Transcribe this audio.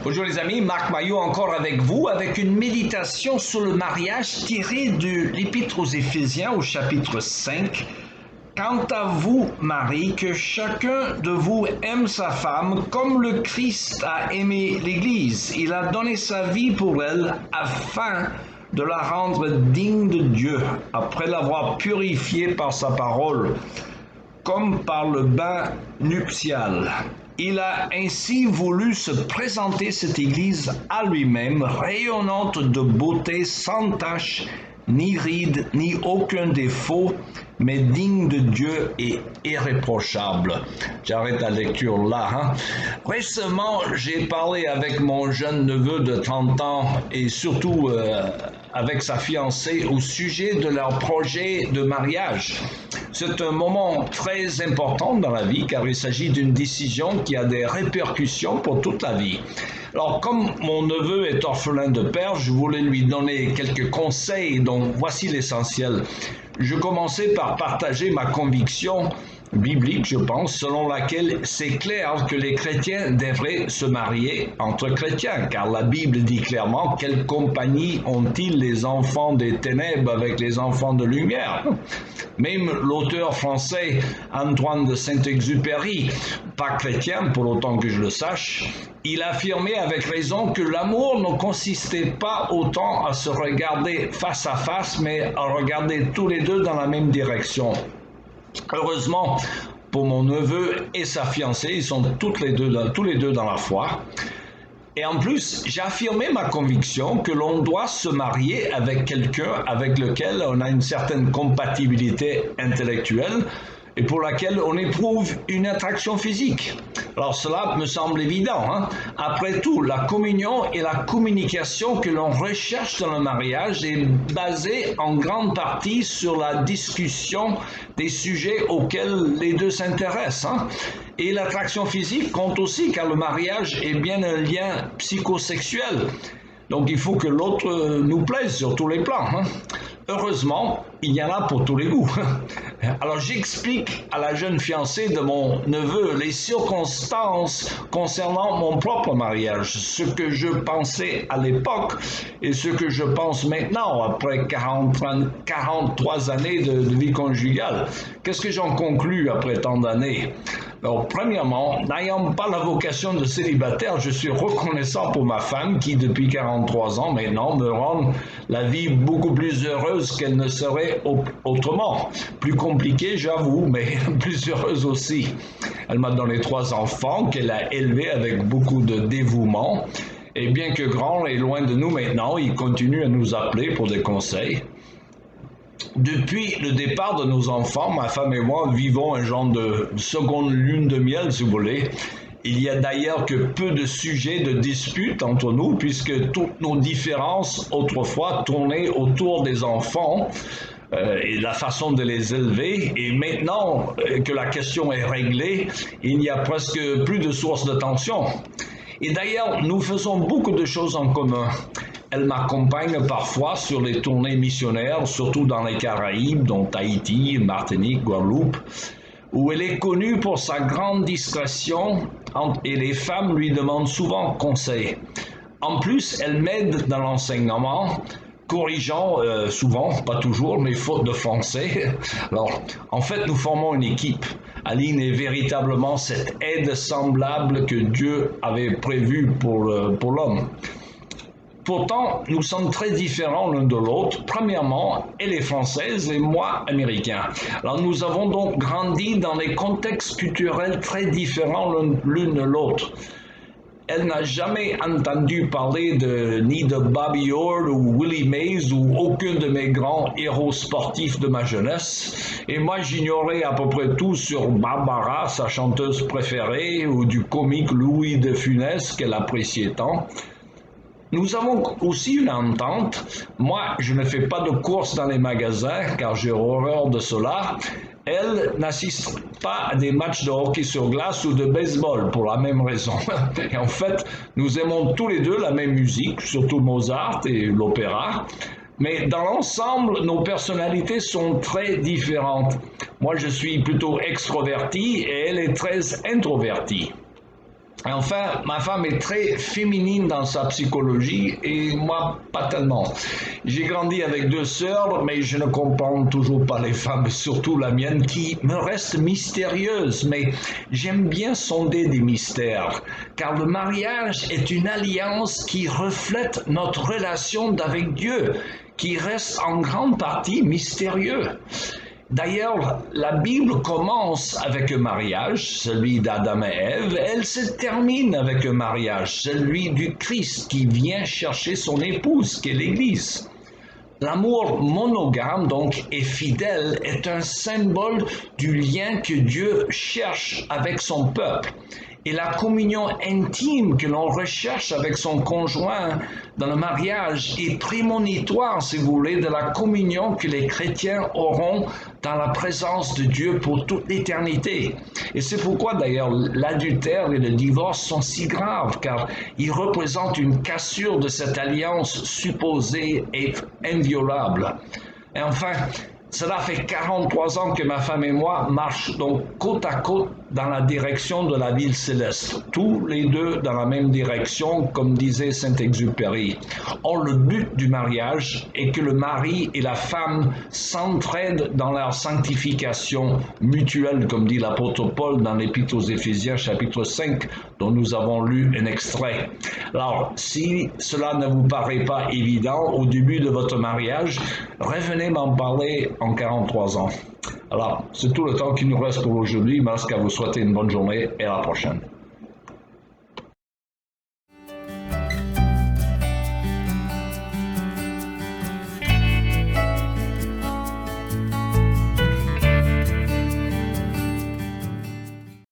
Bonjour les amis, Marc Maillot encore avec vous, avec une méditation sur le mariage tirée de l'Épître aux Éphésiens au chapitre 5. Quant à vous, Marie, que chacun de vous aime sa femme comme le Christ a aimé l'Église. Il a donné sa vie pour elle afin de la rendre digne de Dieu, après l'avoir purifiée par sa parole, comme par le bain nuptial. Il a ainsi voulu se présenter cette Église à lui-même, rayonnante de beauté, sans tache, ni ride, ni aucun défaut, mais digne de Dieu et irréprochable. J'arrête la lecture là. Récemment, j'ai parlé avec mon jeune neveu de 30 ans et surtout avec sa fiancée au sujet de leur projet de mariage. C'est un moment très important dans la vie car il s'agit d'une décision qui a des répercussions pour toute la vie. Alors, comme mon neveu est orphelin de père, je voulais lui donner quelques conseils, donc voici l'essentiel. Je commençais par partager ma conviction biblique, je pense, selon laquelle c'est clair que les chrétiens devraient se marier entre chrétiens, car la Bible dit clairement quelle compagnie ont-ils les enfants des ténèbres avec les enfants de lumière. Même l'auteur français Antoine de Saint-Exupéry, pas chrétien pour autant que je le sache, il affirmait avec raison que l'amour ne consistait pas autant à se regarder face à face, mais à regarder tous les deux dans la même direction. Heureusement, pour mon neveu et sa fiancée, ils sont tous les deux dans la foi. Et en plus, j'ai affirmé ma conviction que l'on doit se marier avec quelqu'un avec lequel on a une certaine compatibilité intellectuelle et pour laquelle on éprouve une attraction physique. Alors cela me semble évident. Après tout, la communion et la communication que l'on recherche dans le mariage est basée en grande partie sur la discussion des sujets auxquels les deux s'intéressent. Et l'attraction physique compte aussi car le mariage est bien un lien psychosexuel. Donc il faut que l'autre nous plaise sur tous les plans. Heureusement, il y en a pour tous les goûts. Alors j'explique à la jeune fiancée de mon neveu les circonstances concernant mon propre mariage, ce que je pensais à l'époque et ce que je pense maintenant après 43 années de vie conjugale. Qu'est-ce que j'en conclus après tant d'années? Alors, premièrement, n'ayant pas la vocation de célibataire, je suis reconnaissant pour ma femme qui, depuis 43 ans maintenant, me rend la vie beaucoup plus heureuse qu'elle ne serait autrement. Plus compliquée, j'avoue, mais plus heureuse aussi. Elle m'a donné 3 enfants qu'elle a élevés avec beaucoup de dévouement. Et bien que grand et loin de nous maintenant, il continue à nous appeler pour des conseils. Depuis le départ de nos enfants, ma femme et moi vivons un genre de seconde lune de miel, si vous voulez. Il y a d'ailleurs que peu de sujets de dispute entre nous, puisque toutes nos différences autrefois tournaient autour des enfants et la façon de les élever. Et maintenant que la question est réglée, il n'y a presque plus de source de tension. Et d'ailleurs, nous faisons beaucoup de choses en commun. Elle m'accompagne parfois sur les tournées missionnaires, surtout dans les Caraïbes, dont Haïti, Martinique, Guadeloupe, où elle est connue pour sa grande discrétion et les femmes lui demandent souvent conseil. En plus, elle m'aide dans l'enseignement, corrigeant souvent, pas toujours, mes fautes de français. Alors, en fait, nous formons une équipe. Aline est véritablement cette aide semblable que Dieu avait prévue pour l'homme. Pourtant, nous sommes très différents l'un de l'autre. Premièrement, elle est française et moi américain. Alors nous avons donc grandi dans des contextes culturels très différents l'une de l'autre. Elle n'a jamais entendu parler ni de Bobby Orr ou Willie Mays ou aucun de mes grands héros sportifs de ma jeunesse. Et moi, j'ignorais à peu près tout sur Barbara, sa chanteuse préférée, ou du comique Louis de Funès qu'elle appréciait tant. Nous avons aussi une entente. Moi, je ne fais pas de courses dans les magasins car j'ai horreur de cela. Elle n'assiste pas à des matchs de hockey sur glace ou de baseball pour la même raison. Et en fait, nous aimons tous les deux la même musique, surtout Mozart et l'opéra. Mais dans l'ensemble, nos personnalités sont très différentes. Moi, je suis plutôt extroverti et elle est très introvertie. Enfin, ma femme est très féminine dans sa psychologie et moi, pas tellement. J'ai grandi avec deux sœurs, mais je ne comprends toujours pas les femmes, surtout la mienne, qui me reste mystérieuse. Mais j'aime bien sonder des mystères, car le mariage est une alliance qui reflète notre relation avec Dieu, qui reste en grande partie mystérieux. D'ailleurs, la Bible commence avec un mariage, celui d'Adam et Ève, elle se termine avec un mariage, celui du Christ qui vient chercher son épouse, qui est l'Église. L'amour monogame, donc, et fidèle, est un symbole du lien que Dieu cherche avec son peuple. Et la communion intime que l'on recherche avec son conjoint dans le mariage est prémonitoire, si vous voulez, de la communion que les chrétiens auront dans la présence de Dieu pour toute l'éternité. Et c'est pourquoi d'ailleurs l'adultère et le divorce sont si graves, car ils représentent une cassure de cette alliance supposée et inviolable. Et enfin, cela fait 43 ans que ma femme et moi marchent donc côte à côte dans la direction de la ville céleste, tous les deux dans la même direction, comme disait Saint-Exupéry. Or, le but du mariage est que le mari et la femme s'entraident dans leur sanctification mutuelle, comme dit l'apôtre Paul dans l'Épître aux Éphésiens, chapitre 5, dont nous avons lu un extrait. Alors, si cela ne vous paraît pas évident au début de votre mariage, revenez m'en parler en 43 ans. Alors, c'est tout le temps qu'il nous reste pour aujourd'hui. Il me reste qu'à vous souhaiter une bonne journée et à la prochaine.